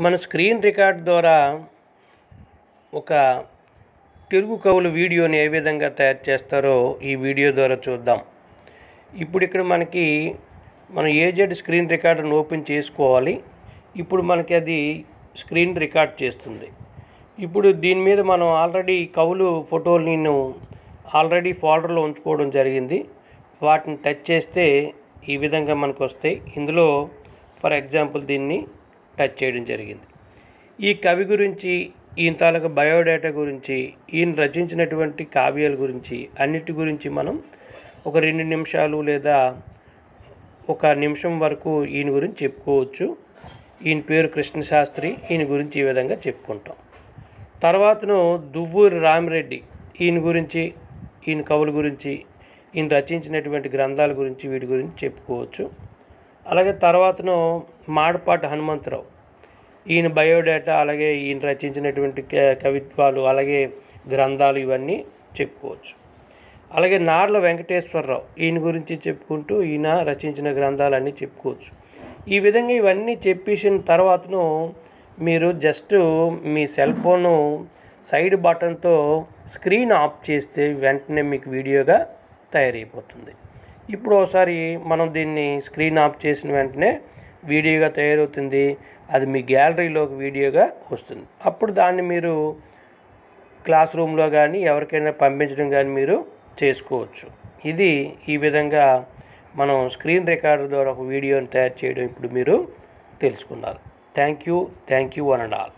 మన screen record ద్వారా ఒక తెలుగు కవుల వీడియోని ఏ విధంగా తయారు చేస్తారో ఈ వీడియో ద్వారా చూద్దాం. ఇప్పుడు ఇక్కడ మనం ఏజెడ్ స్క్రీన్ రికార్డర్ని ఓపెన్ చేసుకోవాలి. ఇప్పుడు మనకి అది స్క్రీన్ రికార్డ్ చేస్తుంది. ఇప్పుడు దీని మీద మనం ఆల్రెడీ కవులు ఫోటోలు నేను ఆల్రెడీ ఫోల్డర్లో ఉంచుకోవడం జరిగింది. వాటిని టచ్ చేస్తే ఈ విధంగా మనకు వస్తాయి. ఇందులో ఫర్ ఎగ్జాంపుల్ దీన్ని టచ్ చేయడం జరిగింది. ఈ కవి గురించి, ఈయన తాలూకా బయోడేటా గురించి, ఈయన రచించినటువంటి కావ్యాల గురించి అన్నిటి గురించి మనం ఒక 2 నిమిషాలు లేదా 1 నిమిషం వరకు ఈయన గురించి చెప్పుకోవచ్చు. ఈయన పేరు కృష్ణశాస్త్రి. ఈయన గురించి ఈ విధంగా చెప్పుకుంటాం. తర్వాతను దువ్వూరి రామిరెడ్డి, ఈయన గురించి, ఈయన కవుల గురించి, ఈయన రచించినటువంటి గ్రంథాల గురించి, వీటి గురించి చెప్పుకోవచ్చు. అలాగే తర్వాతను మాడపాటి హనుమంతరావు, ఈయన బయోడేటా, అలాగే ఈయన రచించినటువంటి కవిత్వాలు, అలాగే గ్రంథాలు ఇవన్నీ చెప్పుకోవచ్చు. అలాగే నార్ల వెంకటేశ్వరరావు, ఈయన గురించి చెప్పుకుంటూ ఈయన రచించిన గ్రంథాలన్నీ చెప్పుకోవచ్చు. ఈ విధంగా ఇవన్నీ చెప్పేసిన తర్వాతను మీరు జస్ట్ మీ సెల్ ఫోను సైడ్ బటన్తో స్క్రీన్ ఆఫ్ చేస్తే వెంటనే మీకు వీడియోగా తయారైపోతుంది. ఇప్పుడు ఒకసారి మనం దీన్ని స్క్రీన్ ఆఫ్ చేసిన వెంటనే వీడియోగా తయారవుతుంది. అది మీ గ్యాలరీలోకి వీడియోగా వస్తుంది. అప్పుడు దాన్ని మీరు క్లాస్ రూమ్లో కానీ ఎవరికైనా పంపించడం కానీ మీరు చేసుకోవచ్చు. ఇది ఈ విధంగా మనం స్క్రీన్ రికార్డర్ ద్వారా ఒక వీడియోని తయారు చేయడం ఇప్పుడు మీరు తెలుసుకున్నారు. Thank you one and all.